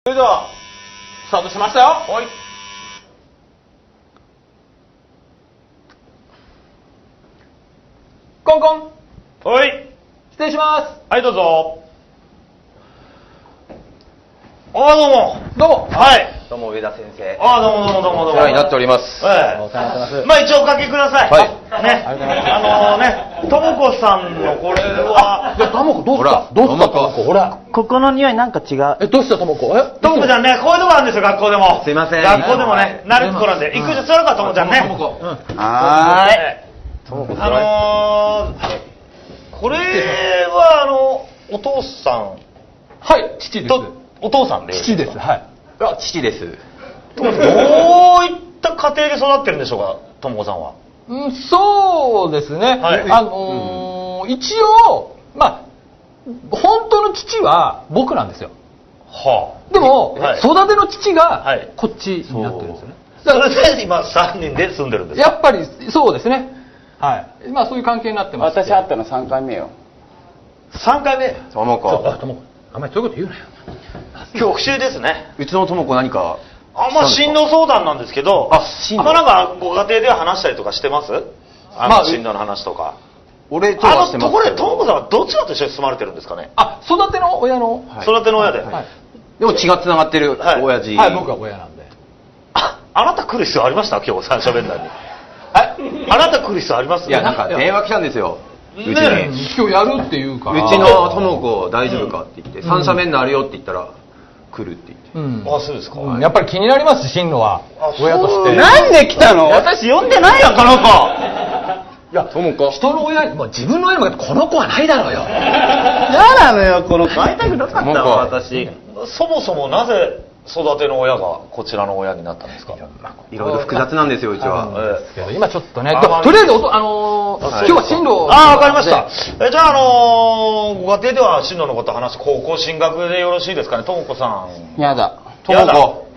それではスタートしましたよ。はい。コンコン。はい。失礼します。はい、どうぞ。ああ、どうも。どうも。はい。どうも上田先生。ああ、どうもどうもどうもどうも。お世話になっております。ええ。まあ一応おかけください。はい。ね。ともこさんのこれは。ともこどうしたどうしたともこほら。ここの匂いなんか違う。どうしたともこともこちゃんね、こういうとこあるんですよ、学校でも。すいません。学校でもね、慣れっこなんで。行くじゃ座るか、ともちゃんね。ともこ。はーい。これはお父さん。はい、父です。お父さんで。父です。はい。父です。どういった家庭で育ってるんでしょうか、ともこさんは。そうですね。はい。一応まあ本当の父は僕なんですよ。はあ。でもはい育ての父がはいこっちになってるんですよね。それで今3人で住んでるんですか。やっぱりそうですね。はい。まあそういう関係になってます。私会ったの3回目よ。3回目。ともこ。ともこ。あんまりそういうこと言うなよ。今日復習ですね。うちのともこ何か。進路相談なんですけど、進路。なんかご家庭では話したりとかしてます？進路の話とか。俺とはしてますけど。ところでともこさんはどちらと一緒に住まれてるんですかね。育ての親の。育ての親で。でも血が繋がってる親父。はい、僕は親なんで。あなた来る必要ありました？今日三者面談に。あなた来る必要あります？いやなんか電話来たんですよ。うちに。今日やるっていうか。うちのともこ大丈夫かって言って三者面談あるよって言ったら来るって言って。そうですか。やっぱり気になります進路は親として。なんで来たの？私呼んでないよ、この子。いや、ともこ。人の親に、自分の親に向かってこの子はないだろうよ。嫌なのよ、この子。会いたくなかったわ、私。そもそもなぜ育ての親がこちらの親になったんですか。いろいろ複雑なんですようちは。今ちょっとね、とりあえず今日は進路。わかりました。じゃあご家庭では進路のこと話す。高校進学でよろしいですかね、ともこさん。やだ。と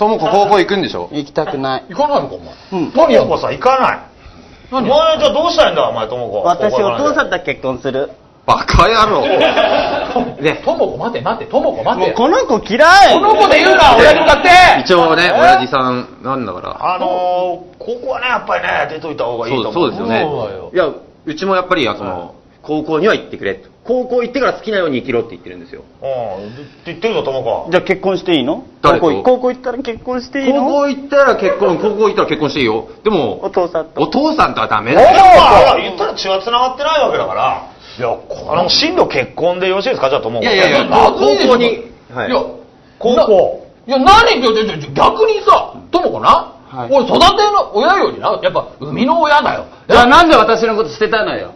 もこ高校行くんでしょ。行きたくない。行かないのかお前。ともこさん行かない。お前じゃあどうしたいんだお前ともこ。私お父さんと結婚する。バカ野郎。ね、ともこ待て、ともこ待て。もうこの子嫌い。この子で言うな、親に向かって。一応ね、親父さんなんだから。ここはねやっぱりね出といた方がいいと思う。そうですよね。いやうちもやっぱり高校には行ってくれ。高校行ってから好きなように生きろって言ってるんですよ。って言ってるぞともこ。じゃあ結婚していいの？誰と？高校行ったら結婚していいの？高校行ったら結婚していいよ。でもお父さんと。お父さんとはダメだよ。言ったら血は繋がってないわけだから。いや進路結婚でよろしいですかじゃあともこ。いや高校に。いや高校。いや何逆にさともこな。俺育ての親よりなやっぱ生みの親だよ。なんで私のこと捨てたのよ。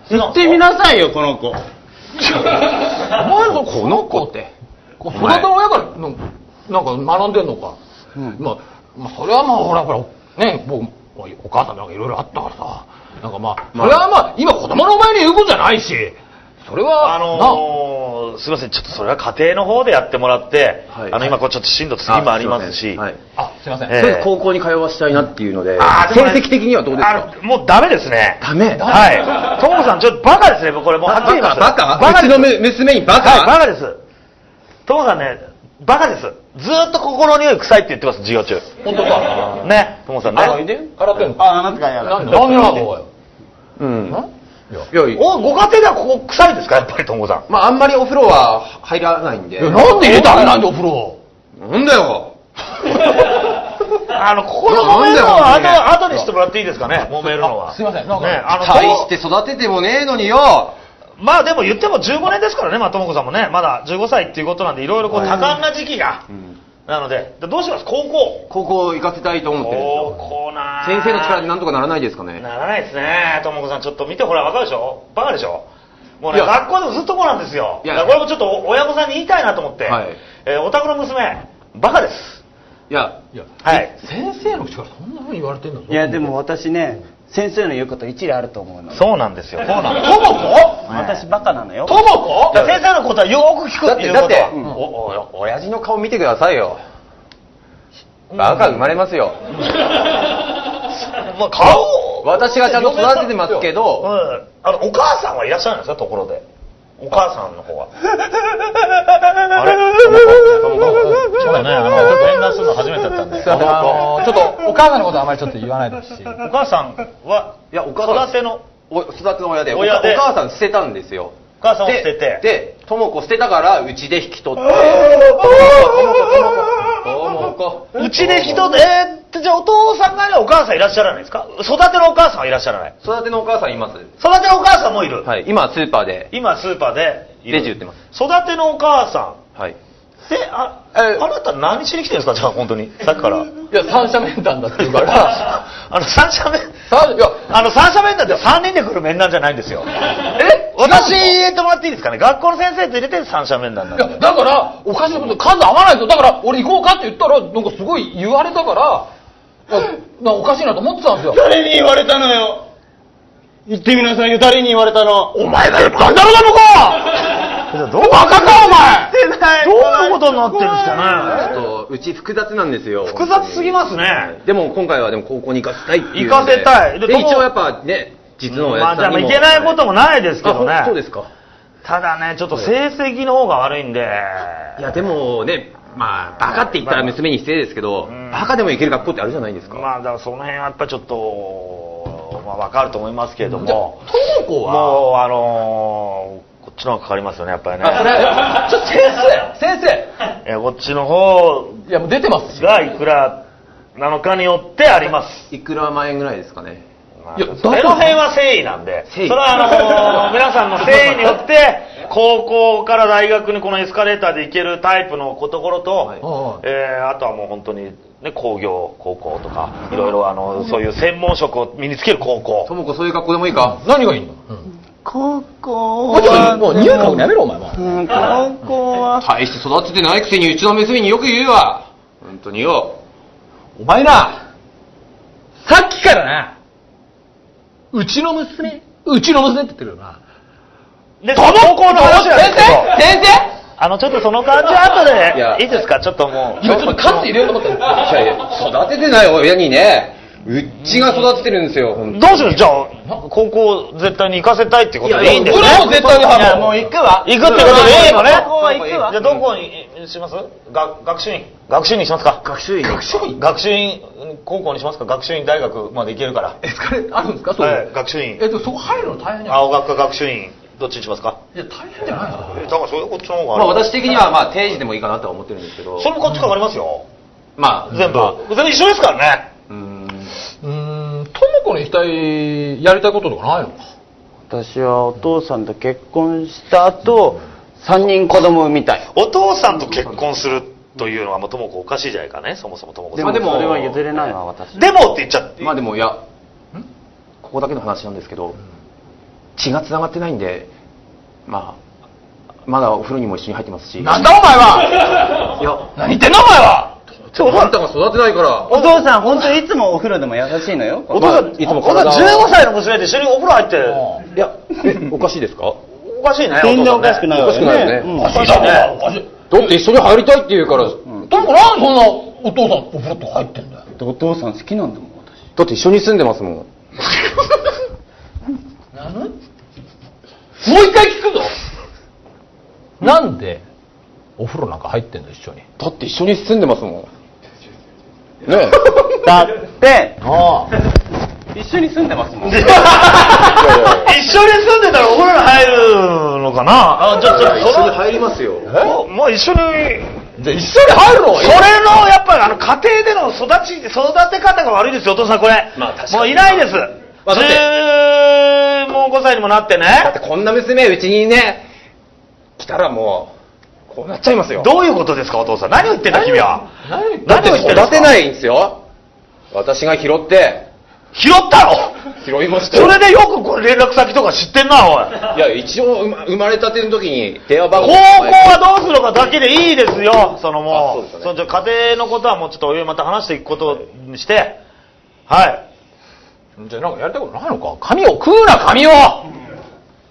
言ってみなさいよこの子。お前のこの子って育ての親からなんか学んでんのか。まあそれはほらね僕お母さんなんかいろいろあったからさなんかそれは今子供の前に言うことじゃないしそれはすいませんちょっとそれは家庭の方でやってもらって今ちょっと進路次もありますしすいませんそれ高校に通わしたいなっていうので成績的にはどうですか。もうダメですね。ダメ。はい。ともこさんちょっとバカですねこれもうはっきり言います。バカうちの娘にバカ。はいバカです。ともこさんねバカです。ずーっと心の匂い臭いって言ってます授業中。本当か。ねともこさんね。洗ってんの。あなたがやだ。何やおい。ご家庭ではここ臭いですかやっぱりともこさん。あんまりお風呂は入らないんで。なんで入れたらなんでお風呂。なんだよ。ここの揉めるのは後にしてもらっていいですかね揉めるのは。すいません大して育ててもねえのによ。でも言っても15年ですからねともこさんもねまだ15歳っていうことなんでいろいろ多感な時期がなのでどうします高校行かせたいと思ってるんですよ。先生の力でなんとかならないですかね。ならないですねともこさんちょっと見てほら分かるでしょバカでしょもうね学校でもずっとこうなんですよ。これもちょっと親御さんに言いたいなと思ってお宅の娘バカです。いや先生の口からそんな風に言われてんの。いやでも私ね先生の言うこと一理あると思うの。そうなんですよ。ともこ？私バカなのよ。ともこ？先生のことはよーく聞くっていうことは。だって親父の顔見てくださいよ。バカ生まれますよ。顔私がちゃんと育ててますけど、お母さんはいらっしゃるんですかところで。お母さんの方は。あれそうだね、面談するの初めてだったんで。ちょっとお母さんのことはあまりちょっと言わないでほしい。お母さんは、いや、お母さん育ての親で、お母さん捨てたんですよ。お母さんを捨てて。で、ともこ捨てたから、うちで引き取って。うちで人で、じゃあお父さんがお母さんいらっしゃらないですか？育てのお母さんはいらっしゃらない？育てのお母さんいます。育てのお母さんもいる？はい。今、スーパーで。今、スーパーでいる。レジ売ってます。育てのお母さん。はい。で、あなた何しに来てるんですか？じゃあ本当に。さっきから。いや、三者面談だって言うから。三者面、いや、三者面談って3人で来る面談じゃないんですよ。私入れてもらっていいですかね？学校の先生と入れて三者面談なんで。いや、だから、おかしなこと、数合わないですよ。だから、俺行こうかって言ったら、なんかすごい言われたから、おかしいなと思ってたんですよ。誰に言われたのよ。言ってみなさいよ、誰に言われたの。お前が言ったんだろ、だもかどうバカか、お前どういうことになってるんですかね？ちょっと、うち複雑なんですよ。複雑すぎますね。でも今回はでも高校に行かせたいっていう。行かせたい。で、一応やっぱね、実の親じゃあいけないこともないですけどね。そうですか。ただね、ちょっと成績の方が悪いんで。いや、でもね、まあ、バカって言ったら娘に失礼ですけど、バカでも行ける学校ってあるじゃないですか。まあ、だからその辺はやっぱちょっと、まあ、わかると思いますけれども。ともこはもう、こっちの方がかかりますよね、やっぱりね。ちょっと先生こっちの方いや、もう出てますし。がいくらなのかによってあります。いくら万円ぐらいですかね。いや、その辺は誠意なんで、それは皆さんの誠意によって、高校から大学にこのエスカレーターで行けるタイプのところと、はいあとはもう本当に、ね、工業高校とか、いろいろそういう専門職を身につける高校。ともこそういう学校でもいいか？何がいいの？高校は、もう匂い嗅ぐのやめろ、お前は。高校は、大して育ててないくせにうちの娘によく言うわ。本当によ。お前な、さっきからな、うちの娘って言ってるよな。で、高校の話なんですけど、先生ちょっとその感じは後で、いいですか？ちょっともう。今ちょっとカツ入れようと思ったいやいや、育ててない親にね、うちが育ててるんですよ、本当に。どうする？じゃあ、高校絶対に行かせたいってことでいいんですね。いや僕らも絶対にもう行くわ。行くってことでいいのね。高校は行くわ。じゃあどこにします？学習院。学習院にしますか？学習院学習院高校にしますか？学習院大学まで行けるから。エスカレあるんですか？そう。学習院。そこ入るの大変じゃない？青学科学習院。どっちにしますか？いや、大変じゃないですか、それ。だからそれこっちの方がまあ私的にはまあ定時でもいいかなとは思ってるんですけど。それもこっちかかりますよ。まあ全部。全部一緒ですからね。ともこにしたい、やりたいこととかないのか？私はお父さんと結婚した後、3人子供産みたい。お父さんと結婚するというのはもうともこおかしいじゃないかね、そもそもともこさん。でもそれは譲れないわ、私。でもって言っちゃって。まあでもいや、ここだけの話なんですけど、血が繋がってないんで、まあ、まだお風呂にも一緒に入ってますし。なんだお前は！いや、何言ってんだお前は！あんたが育てないから。お父さん本当にいつもお風呂でも優しいのよ。お父さん、いつも15歳の娘で一緒にお風呂入って。いや、おかしいですか？おかしいね。全然おかしくないわよね。おかしくないよね。おかしいね。だって一緒に入りたいって言うから。ともこなんでそんなお父さんお風呂とか入ってんだよ。お父さん好きなんだもん、私。だって一緒に住んでますもん。もう一回聞くぞ。なんでお風呂なんか入ってんの一緒に？だって一緒に住んでますもん。ねえ。だって、一緒に住んでますもん。一緒に住んでたらお風呂に入るのかな？一緒に入りますよ。もう一緒に。じゃあ一緒に入るの？それのやっぱり家庭での育て方が悪いですよ、お父さんこれ。まあ確かに。もういないです。まあだってもう5歳にもなってね。だってこんな娘うちにね、来たらもう、こうなっちゃいますよ。どういうことですか、お父さん。何を言ってんだ、君は。だって育てないんですよ。私が拾って。拾ったの？拾いましたそよ。れでよくこれ連絡先とか知ってんな、おい。いや、一応生まれたての時に電話番号。高校はどうするかだけでいいですよ。もう、そうですね家庭のことはもうちょっとお湯また話していくことにして、はい。じゃあなんかやりたいことないのか？髪を食うな、髪を！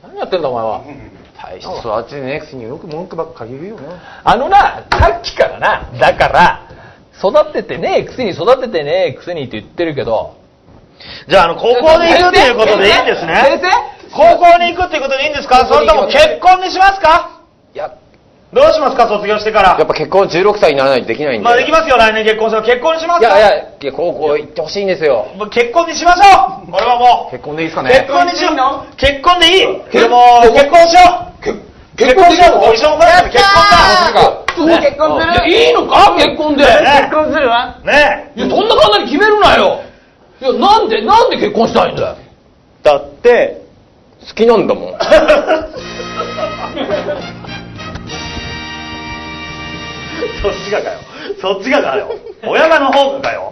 何やってんだお前は。大して育ててねえくせによく文句ばっかり言うよな。さっきからな、だから、育ててねえくせに育ててねえくせにって言ってるけど、じゃあ、高校で行くということでいいんですね。高校に行くっていうことでいいんですか？それとも結婚にしますか？いや、どうしますか、卒業してから。やっぱ結婚16歳にならないとできないんで。まあできますよ、来年結婚したら。結婚にしますか？いや、高校行ってほしいんですよ。結婚にしましょう。これはもう。結婚でいいですかね。結婚にしよう。結婚でいい。でも、結婚しよう。結婚しよう。一緒のことだ。結婚だ。結婚する。いいのか結婚で。結婚するわ。ねいや、そんな簡単に決めるなよ。いや、なんで結婚したいんだよ。だって、好きなんだもん。そっちがかよ。親がの方がかよ。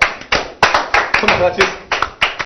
そんな感じです。